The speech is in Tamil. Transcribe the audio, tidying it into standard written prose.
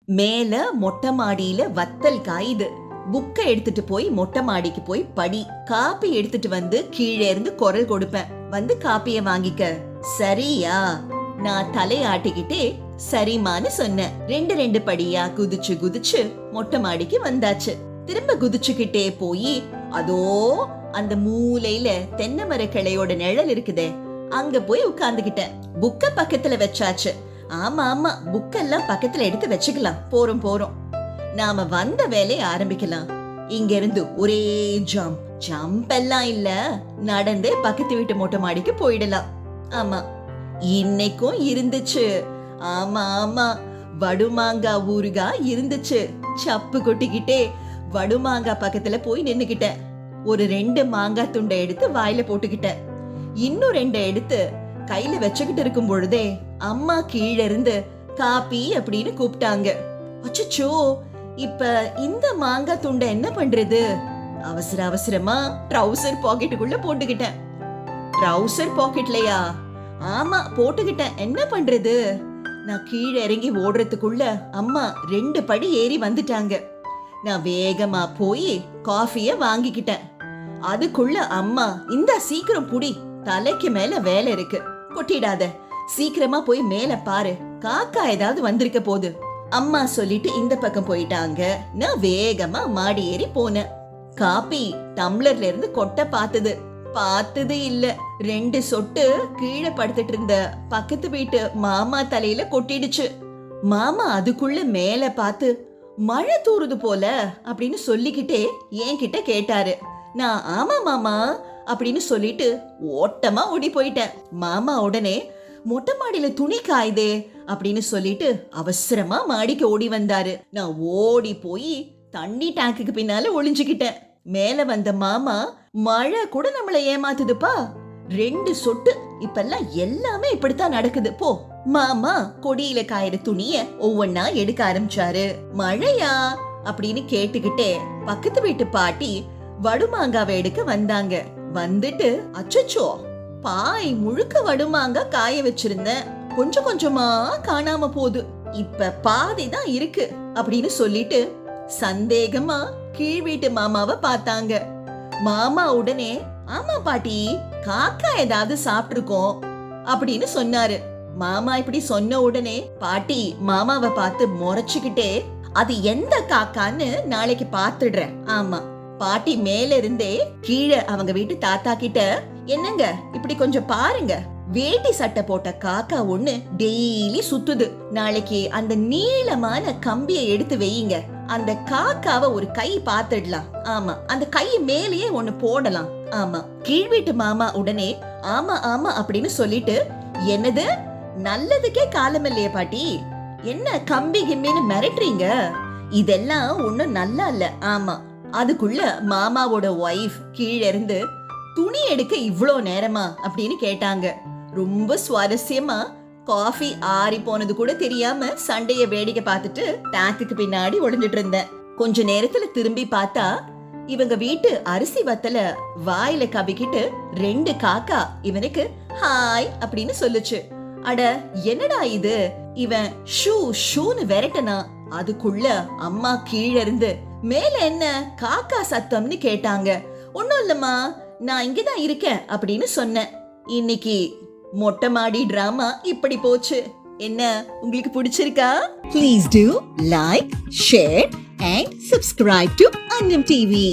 மேல மொட்டை மாடியில வத்தல் காயுது. புக்க எடுத்துட்டு போய் மொட்டை மாடிக்கு போய் படி. காப்பி எடுத்துட்டு வந்து கீழே இருந்து குரல் கொடுப்பேன், வந்து காப்பிய வாங்கிக்க, சரியா? நான் தலையாட்டிக்கிட்டே சரிமான்னு சொன்னேன். ரெண்டு படியா குதிச்சு குதிச்சு மொட்டை மாடிக்கு வந்தாச்சு. திரும்ப குதிச்சுக்கிட்டே போய் அதோ அந்த மூலையில தென்னை மர கிளையோட நிழல் இருக்குதே, அங்க போய் உட்கார்ந்துகிட்டேன். புக்க பக்கத்துல வச்சாச்சு. ஆமா ஆமா, புக்கெல்லாம் பக்கத்துல எடுத்து வச்சுக்கலாம். போறோம் நாம வந்த வேலையை ஆரம்பிக்கலாம். இங்க இருந்து ஒரே ஜம்ப் எல்லாம் இல்ல, நடந்தே பக்கத்து வீட்டு மொட்டை மாடிக்கு போயிடலாம். ஆமா, இன்னைக்கும் இருந்துச்சு. ஆமா, வடுமாங்கா ஊறுகாய் இருந்துச்சு. சப்பு கொட்டிக்கிட்டே வடுமாங்கா பக்கத்துல போய் நின்னுகிட்டேன். ஒரு 2 மாங்காய் துண்டை எடுத்து வாயில போட்டுக்கிட்டேன். இன்னும் 2 எடுத்து கையில வச்சுக்கிட்டு இருக்கும் பொழுதே அம்மா கீழ இருந்து காப்பி அப்படின்னு கூப்பிட்டாங்க. அச்சச்சோ, இப்ப இந்த மாங்காய் துண்டை என்ன பண்றது? அவசரமா ட்ரவுசர் பாக்கெட்டுக்குள்ள போட்டுக்கிட்டேன். ட்ரவுசர் பாக்கெட்லயா? ஆமா, போட்டுக்கிட்டேன். என்ன பண்றது? நான் கீழே இறங்கி ஓடுறதுக்குள்ள அம்மா 2 படி ஏறி வந்துட்டாங்க. நான் வேகமா போய் காஃபிய வாங்கிக்கிட்டேன். அதுக்குள்ள அம்மா, இந்த சீக்கிரம் புடி, தலைக்கு மேல வேலை இருக்கு, கொட்டிடாத, சீக்கிரமா போய் மேல பாரு, காக்கா ஏதாவது வந்திருக்க போது, அம்மா சொல்லிட்டு இந்த பக்கம் போயிட்டாங்க. நான் வேகமா மாடி ஏறி போனேன். காப்பி டம்ளர்ல இருந்து கொட்ட பார்த்தது இல்ல. 2 சொட்டு கீழே படுத்துட்டு இருந்த பக்கத்து வீட்டு மாமா தலையில கொட்டிடுச்சு. மாமா அதுக்குள்ள மேல பார்த்து, மழை தூறுது போல அப்படின்னு சொல்லிக்கிட்டே என்கிட்ட கேட்டாரு. நான் ஆமா மாமா அப்படின்னு சொல்லிட்டு ஓட்டமா ஓடி போயிட்டேன். மாமா உடனே மொட்டை மாடியில துணி காயுதே அப்படின்னு சொல்லிட்டு அவசரமா மாடிக்கு ஓடி வந்தாரு. நான் ஓடி போய் தண்ணி டேங்குக்கு பின்னால ஒளிஞ்சுக்கிட்டேன். மேல வந்த மாமா, மழை கூட நம்மள ஏமாத்துதுப்பா, 2 சொட்டு, இப்பெல்லாம் எல்லாமே இப்படித்தான் நடக்குது, போ. மாமா கொடியில காயிற துணிய ஒவ்வொன்னா எடுக்க ஆரம்பிச்சாரு. மழையா அப்படின்னு கேட்டுக்கிட்டே பக்கத்து வீட்டு பாட்டி வடுமாங்காவை எடுக்க வந்தாங்க. வந்துட்டு, அச்சச்சோ, பாய் முழுக்க வடுமாங்கா காய வச்சிருந்தேன், கொஞ்சம் கொஞ்சமா காணாம போகுது, இப்ப பாதி தான் இருக்கு அப்படின்னு சொல்லிட்டு சந்தேகமா கீழ் வீட்டு மாமாவை பார்த்தாங்க. மாமா உடனே, ஆமா பாட்டி, காக்கா ஏதாவது சாப்பிட்டுருக்கோம் அப்படின்னு சொன்னாரு. மாமா இப்படி சொன்ன உடனே பாட்டி மாமாவை பார்த்து முறைச்சுக்கிட்டே, அது எந்த காக்கான்னு நாளைக்கு பாத்துடுறேன். ஆமா, பாட்டி மேல இருந்தே கீழே அவங்க வீட்டு தாத்தா கிட்ட, என்னங்க இப்படி கொஞ்சம் பாருங்க, வேட்டி சட்டை போட்ட காக்கா ஒண்ணு டெய்லி சுத்துது, நாளைக்கு அந்த நீளமான கம்பியை எடுத்து வையுங்க, அந்த காக்காவை ஒரு கை பாத்துடலாம். ஆமா, அந்த கை மேலேயே ஒண்ணு போடலாம். ஆமா. கீழ் வீட்டு மாமா உடனே ஆமா அப்படின்னு சொல்லிட்டு, என்னது, நல்லதுக்கே காலம் இல்லையே பாட்டி, என்ன கம்பி கிம்பின்னு மிரட்டுறீங்க, இதெல்லாம் ஒண்ணும் நல்லா இல்ல. ஆமா. அதுக்குள்ள மாமாவோட ஒய்ஃப் கீழே இருந்து, துணி எடுக்க இவ்ளோ நேரமா அப்படின்னு கேட்டாங்க. ரொம்ப சுவாரஸ்யமா காஃபி ஆறி போனது கூட தெரியாம சண்டைய வேடிக்கை பார்த்துட்டு டேங்குக்கு பின்னாடி ஒளிஞ்சிட்டு இருந்தேன். கொஞ்ச நேரத்துல திரும்பி பார்த்தா இவங்க வீட்டு அரிசி வத்தல வாயில கவிக்கிட்டு 2 காக்கா இவனுக்கு ஹாய் அப்படின்னு சொல்லுச்சு. அட என்னடா இது, இவன் ஷூன்னு விரட்டனா. அதுக்குள்ள அம்மா கீழே இருந்து, மேல என்ன காக்கா சத்தம்னு கேட்டாங்க. ஒன்னும் இல்லம்மா, நான் இங்கதான் இருக்கேன் அப்படின்னு சொன்னேன். இன்னைக்கு மொட்டை மாடி டிராமா இப்படி போச்சு. என்ன, உங்களுக்கு பிடிச்சிருக்கா? Please do like, share and subscribe to Annam TV.